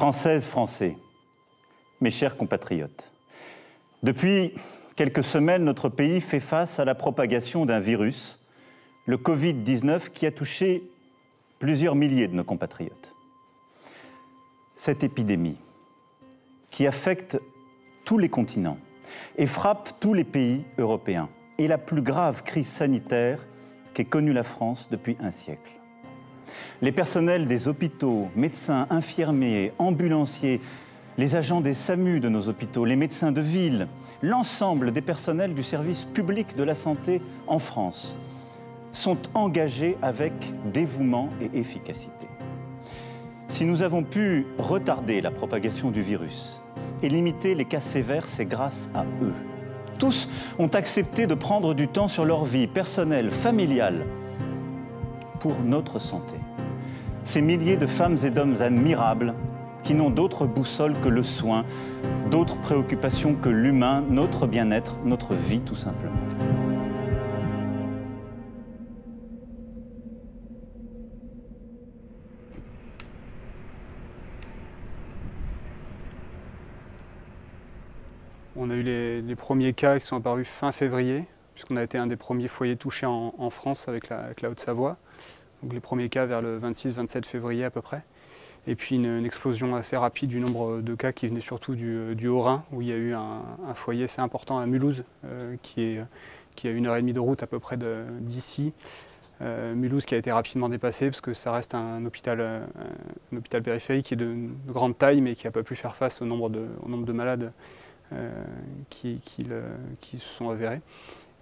Françaises, Français, mes chers compatriotes, depuis quelques semaines, notre pays fait face à la propagation d'un virus, le Covid-19, qui a touché plusieurs milliers de nos compatriotes. Cette épidémie, qui affecte tous les continents et frappe tous les pays européens, est la plus grave crise sanitaire qu'ait connue la France depuis un siècle. Les personnels des hôpitaux, médecins, infirmiers, ambulanciers, les agents des SAMU de nos hôpitaux, les médecins de ville, l'ensemble des personnels du service public de la santé en France sont engagés avec dévouement et efficacité. Si nous avons pu retarder la propagation du virus et limiter les cas sévères, c'est grâce à eux. Tous ont accepté de prendre du temps sur leur vie personnelle, familiale, pour notre santé. Ces milliers de femmes et d'hommes admirables qui n'ont d'autre boussole que le soin, d'autres préoccupations que l'humain, notre bien-être, notre vie tout simplement. On a eu les premiers cas qui sont apparus fin février, puisqu'on a été un des premiers foyers touchés en France avec la Haute-Savoie. Donc les premiers cas vers le 26-27 février à peu près. Et puis une explosion assez rapide du nombre de cas qui venaient surtout du Haut-Rhin, où il y a eu un foyer assez important à Mulhouse, qui est à 1h30 de route à peu près d'ici. Mulhouse qui a été rapidement dépassé parce que ça reste un hôpital périphérique qui est de grande taille, mais qui n'a pas pu faire face au nombre de malades qui se sont avérés.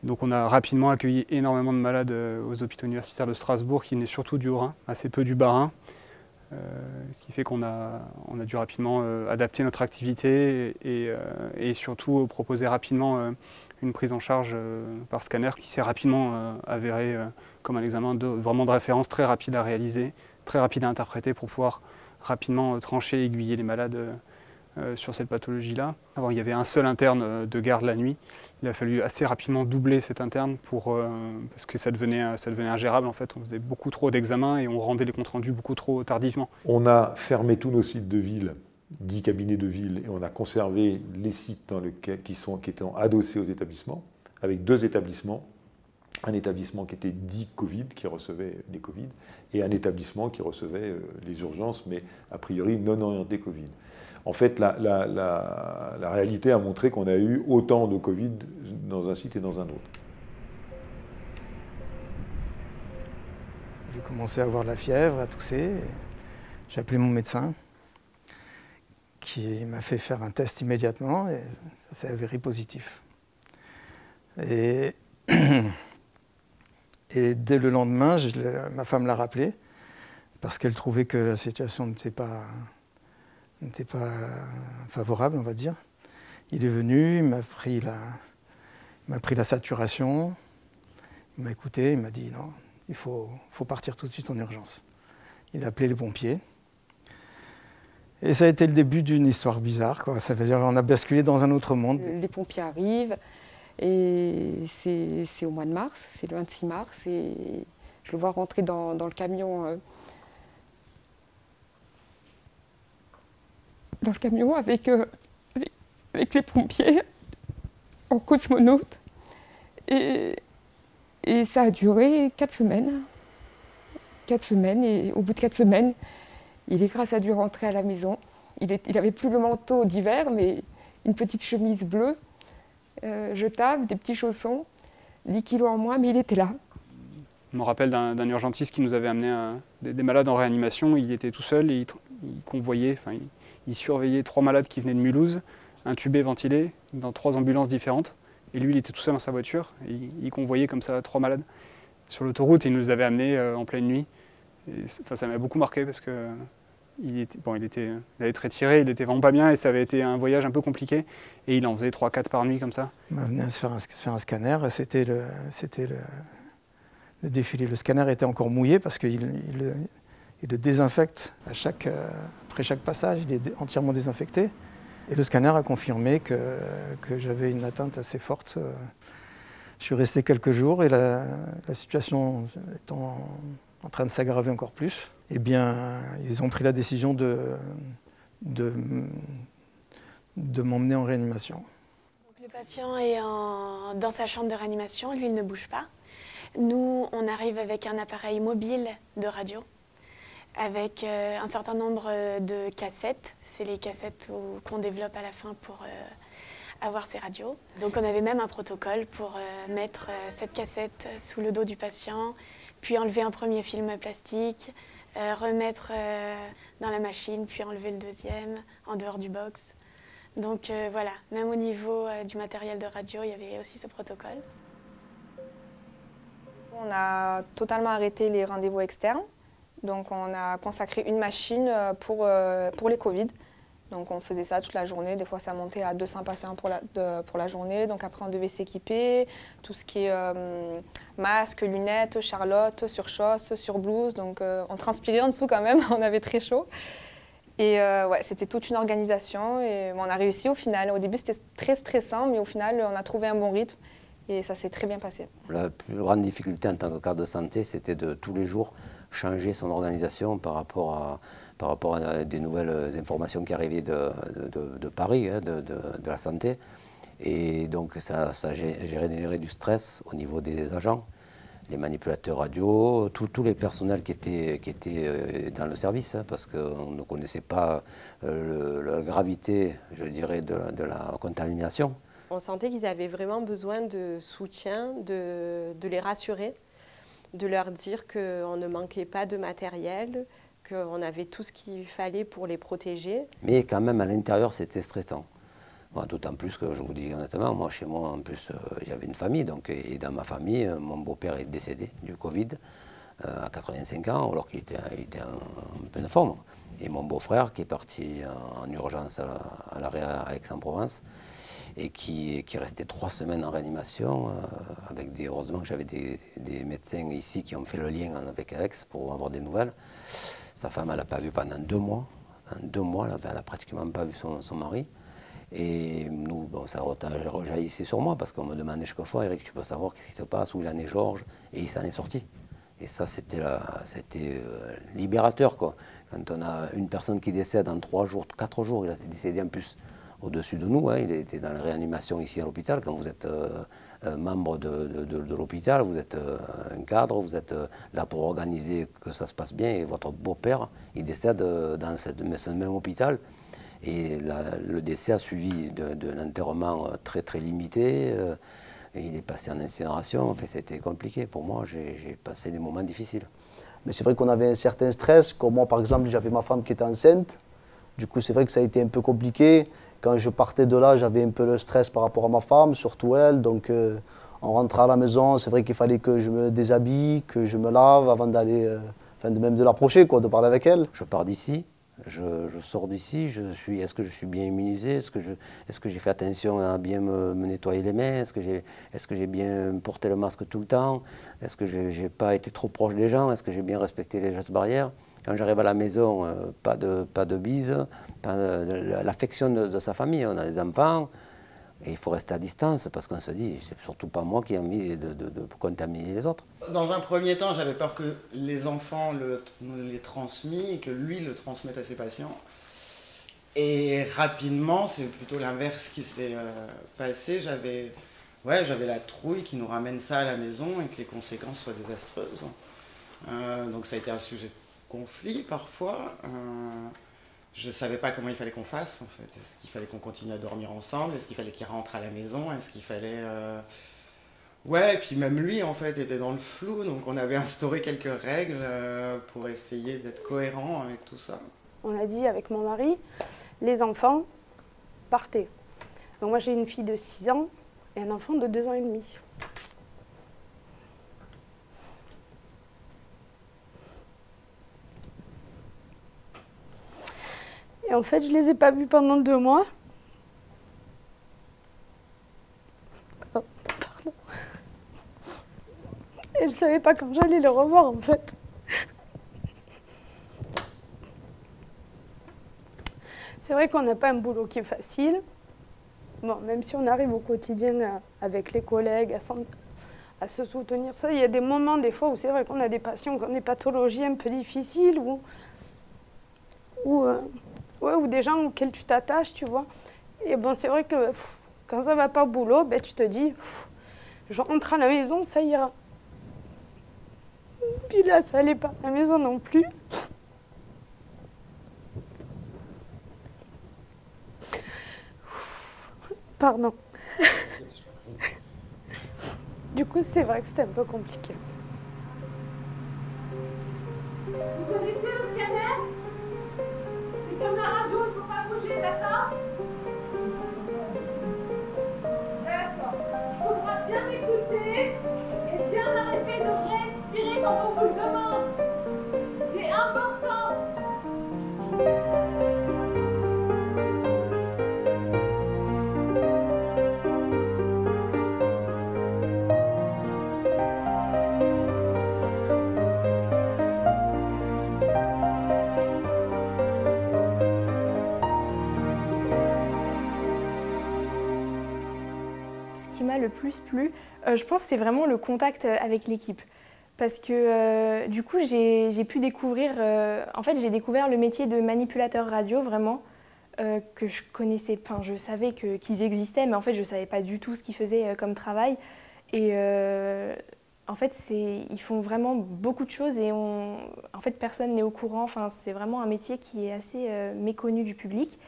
Donc on a rapidement accueilli énormément de malades aux hôpitaux universitaires de Strasbourg, qui venaient surtout du Haut-Rhin, assez peu du Bas-Rhin. Ce qui fait qu'on a dû rapidement adapter notre activité et surtout proposer rapidement une prise en charge par scanner qui s'est rapidement avéré comme un examen vraiment de référence très rapide à réaliser, très rapide à interpréter pour pouvoir rapidement trancher et aiguiller les malades sur cette pathologie-là. Avant, il y avait un seul interne de garde la nuit. Il a fallu assez rapidement doubler cet interne parce que ça devenait ingérable en fait. On faisait beaucoup trop d'examens et on rendait les comptes rendus beaucoup trop tardivement. On a fermé tous nos sites de ville, 10 cabinets de ville, et on a conservé les sites qui étaient adossés aux établissements, avec 2 établissements. Un établissement qui était dit Covid, qui recevait les Covid, et un établissement qui recevait les urgences, mais a priori non orienté Covid. En fait, la réalité a montré qu'on a eu autant de Covid dans un site et dans un autre. J'ai commencé à avoir de la fièvre, à tousser. J'ai appelé mon médecin, qui m'a fait faire un test immédiatement, et ça s'est avéré positif. Et dès le lendemain, ma femme l'a rappelé, parce qu'elle trouvait que la situation n'était pas favorable, on va dire. Il est venu, il m'a pris la saturation, il m'a écouté, il m'a dit non, il faut partir tout de suite en urgence. Il a appelé les pompiers. Et ça a été le début d'une histoire bizarre, quoi. Ça veut dire qu'on a basculé dans un autre monde. Les pompiers arrivent. Et c'est au mois de mars, c'est le 26 mars, et je le vois rentrer dans le camion, avec les pompiers en cosmonaute. Et ça a duré 4 semaines. 4 semaines, et au bout de 4 semaines, grâce a dû rentrer à la maison. Il n'avait plus le manteau d'hiver, mais une petite chemise bleue. Jetable, des petits chaussons, 10 kilos en moins, mais il était là. Je me rappelle d'un urgentiste qui nous avait amené des malades en réanimation. Il était tout seul et il convoyait, il surveillait 3 malades qui venaient de Mulhouse, intubés, ventilés, dans 3 ambulances différentes. Et lui, il était tout seul dans sa voiture. Et il convoyait comme ça 3 malades sur l'autoroute et il nous les avait amenés en pleine nuit. Et, ça m'a beaucoup marqué parce que il avait très tiré, il était vraiment pas bien et ça avait été un voyage un peu compliqué et il en faisait 3-4 par nuit comme ça. Il m'a venu se faire un scanner, c'était le défilé. Le scanner était encore mouillé parce qu'il le désinfecte après chaque passage, il est entièrement désinfecté. Et le scanner a confirmé que j'avais une atteinte assez forte. Je suis resté quelques jours et la situation étant en train de s'aggraver encore plus, eh bien, ils ont pris la décision de de m'emmener en réanimation. Donc, le patient est dans sa chambre de réanimation, lui il ne bouge pas. Nous, on arrive avec un appareil mobile de radio, avec un certain nombre de cassettes. C'est les cassettes qu'on développe à la fin pour avoir ces radios. Donc on avait même un protocole pour mettre cette cassette sous le dos du patient, puis enlever un premier film plastique, remettre dans la machine, puis enlever le deuxième en dehors du box. Donc voilà, même au niveau du matériel de radio, il y avait aussi ce protocole. On a totalement arrêté les rendez-vous externes. Donc on a consacré une machine pour les Covid. Donc on faisait ça toute la journée. Des fois ça montait à 200 patients pour la journée. Donc après on devait s'équiper, tout ce qui est masque, lunettes, charlotte, surchausse, surblouse. Donc on transpirait en dessous quand même, on avait très chaud. Et ouais, c'était toute une organisation et on a réussi au final. Au début c'était très stressant, mais au final on a trouvé un bon rythme et ça s'est très bien passé. La plus grande difficulté en tant que cadre de santé, c'était de tous les jours changer son organisation par rapport à des nouvelles informations qui arrivaient de Paris, hein, de la santé. Et donc ça générait du stress au niveau des agents, les manipulateurs radio, tous les personnels qui étaient dans le service, hein, parce qu'on ne connaissait pas la gravité, je dirais, de la contamination. On sentait qu'ils avaient vraiment besoin de soutien, de les rassurer, de leur dire qu'on ne manquait pas de matériel, qu'on avait tout ce qu'il fallait pour les protéger. Mais quand même, à l'intérieur, c'était stressant. Bon, d'autant plus que, je vous dis honnêtement, moi, chez moi, en plus, j'avais une famille. Donc, et dans ma famille, mon beau-père est décédé du Covid à 85 ans, alors qu'il était en pleine forme. Et mon beau-frère, qui est parti en urgence à l'arrêt à Aix-en-Provence, et qui est resté 3 semaines en réanimation, heureusement que j'avais des médecins ici qui ont fait le lien avec Aix pour avoir des nouvelles. Sa femme, elle n'a pas vu pendant 2 mois. En 2 mois, elle n'a pratiquement pas vu son mari. Et nous, bon, ça rejaillissait sur moi parce qu'on me demandait chaque fois, Eric, tu peux savoir qu'est-ce qui se passe, où il en est Georges, et il s'en est sorti. Et ça, c'était libérateur, quoi. Quand on a une personne qui décède en 3 jours, 4 jours, il a décédé en plus au-dessus de nous, hein, il était dans la réanimation ici à l'hôpital. Quand vous êtes membre de l'hôpital, vous êtes un cadre, vous êtes là pour organiser que ça se passe bien, et votre beau-père, il décède dans ce même hôpital. Et le décès a suivi de l'enterrement très très limité, et il est passé en incinération. Enfin, c'était compliqué pour moi, j'ai passé des moments difficiles. Mais c'est vrai qu'on avait un certain stress, comme moi par exemple, j'avais ma femme qui était enceinte, du coup c'est vrai que ça a été un peu compliqué. Quand je partais de là, j'avais un peu le stress par rapport à ma femme, surtout elle. Donc en rentrant à la maison, c'est vrai qu'il fallait que je me déshabille, que je me lave avant d'aller, même de l'approcher, quoi, de parler avec elle. Je pars d'ici, je sors d'ici, est-ce que je suis bien immunisé? Est-ce que j'ai fait attention à bien me nettoyer les mains? Est-ce que j'ai bien porté le masque tout le temps? Est-ce que je n'ai pas été trop proche des gens? Est-ce que j'ai bien respecté les gestes barrières? Quand j'arrive à la maison, pas de bise, l'affection de sa famille. On a des enfants et il faut rester à distance parce qu'on se dit, c'est surtout pas moi qui ai envie de contaminer les autres. Dans un premier temps, j'avais peur que les enfants nous les transmis et que lui le transmette à ses patients. Et rapidement, c'est plutôt l'inverse qui s'est passé. J'avais la trouille qui nous ramène ça à la maison et que les conséquences soient désastreuses. Donc ça a été un sujet de conflit parfois. Je ne savais pas comment il fallait qu'on fasse en fait. Est-ce qu'il fallait qu'on continue à dormir ensemble? Est-ce qu'il fallait qu'il rentre à la maison? Est-ce qu'il fallait... Ouais, et puis même lui en fait était dans le flou, donc on avait instauré quelques règles pour essayer d'être cohérent avec tout ça. On a dit avec mon mari, les enfants, partez. Donc moi j'ai une fille de 6 ans et un enfant de 2 ans et demi. Et en fait, je les ai pas vus pendant 2 mois. Oh, pardon. Et je savais pas quand j'allais les revoir, en fait. C'est vrai qu'on n'a pas un boulot qui est facile. Bon, même si on arrive au quotidien avec les collègues à se soutenir, ça, il y a des moments, des fois, où c'est vrai qu'on a des patients qui ont des pathologies un peu difficiles, où ouais, ou des gens auxquels tu t'attaches, tu vois. Et bon, c'est vrai que quand ça va pas au boulot, ben, tu te dis, je rentre à la maison, ça ira. Puis là, ça allait pas à la maison non plus. Pardon. Du coup, c'est vrai que c'était un peu compliqué. Vous connaissez le scanner? C'est comme la radio, il ne faut pas bouger, d'accord? D'accord. Il faudra bien écouter et bien arrêter de respirer quand on vous le demande. C'est important. Ce qui m'a le plus plu, je pense que c'est vraiment le contact avec l'équipe. Parce que du coup, j'ai pu découvrir, en fait, j'ai découvert le métier de manipulateur radio vraiment, que je connaissais, enfin, je savais qu'ils existaient, mais en fait, je ne savais pas du tout ce qu'ils faisaient comme travail. Et en fait, ils font vraiment beaucoup de choses et en fait, personne n'est au courant. Enfin, c'est vraiment un métier qui est assez méconnu du public.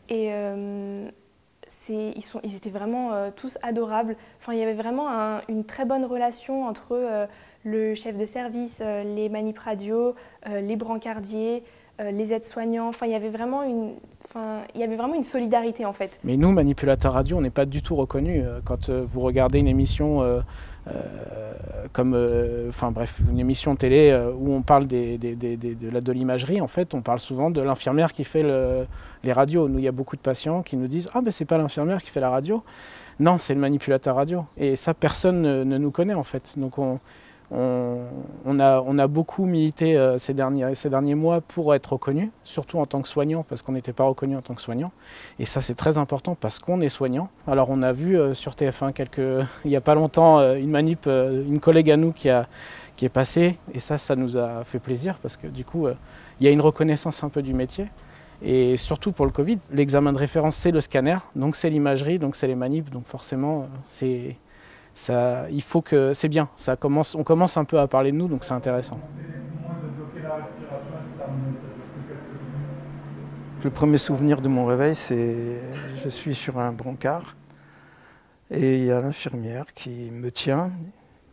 Et ils étaient vraiment tous adorables. Enfin, il y avait vraiment une très bonne relation entre le chef de service, les manip radio, les brancardiers, les aides-soignants. Enfin, il y avait vraiment une solidarité en fait. Mais nous, manipulateurs radio, on n'est pas du tout reconnus. Quand vous regardez une émission comme, enfin bref, une émission télé où on parle de l'imagerie, en fait, on parle souvent de l'infirmière qui fait les radios. Nous, il y a beaucoup de patients qui nous disent « Ah, ben c'est pas l'infirmière qui fait la radio ». Non, c'est le manipulateur radio. Et ça, personne ne nous connaît, en fait. Donc, on a beaucoup milité ces derniers mois pour être reconnus, surtout en tant que soignant, parce qu'on n'était pas reconnus en tant que soignant. Et ça, c'est très important parce qu'on est soignant. Alors, on a vu sur TF1 il n'y a pas longtemps une manip, une collègue à nous qui est passée. Et ça nous a fait plaisir parce que du coup, il y a une reconnaissance un peu du métier. Et surtout pour le Covid, l'examen de référence, c'est le scanner, donc c'est l'imagerie, donc c'est les manips. Donc forcément, il faut que c'est bien. On commence un peu à parler de nous, donc c'est intéressant. Le premier souvenir de mon réveil, c'est je suis sur un brancard et il y a l'infirmière qui me tient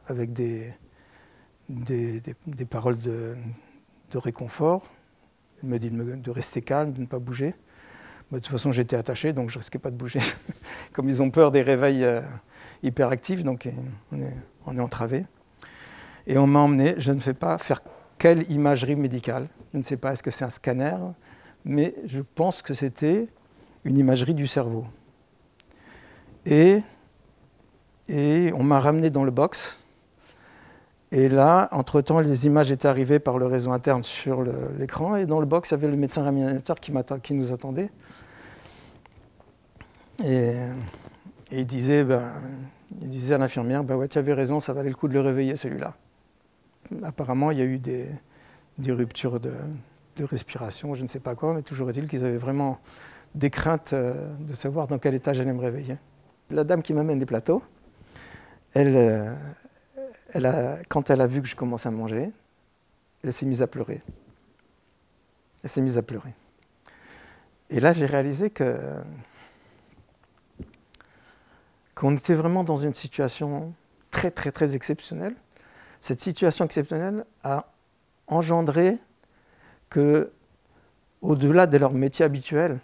avec des paroles de réconfort. Elle me dit de rester calme, de ne pas bouger. De toute façon, j'étais attaché, donc je ne risquais pas de bouger. Comme ils ont peur des réveils hyperactifs, donc on est entravé. Et on m'a emmené, je ne sais pas faire quelle imagerie médicale. Je ne sais pas, est-ce que c'est un scanner, mais je pense que c'était une imagerie du cerveau. Et on m'a ramené dans le box. Et là, entre-temps, les images étaient arrivées par le réseau interne sur l'écran. Et dans le box, il y avait le médecin réanimateur qui nous attendait. Et il disait à l'infirmière, bah ouais, tu avais raison, ça valait le coup de le réveiller, celui-là. Apparemment, il y a eu des ruptures de respiration, je ne sais pas quoi, mais toujours est-il qu'ils avaient vraiment des craintes de savoir dans quel état j'allais me réveiller. La dame qui m'amène les plateaux, quand elle a vu que je commençais à manger, elle s'est mise à pleurer. Elle s'est mise à pleurer. Et là, j'ai réalisé qu'on était vraiment dans une situation très, très, très exceptionnelle. Cette situation exceptionnelle a engendré que, au-delà de leur métier habituel,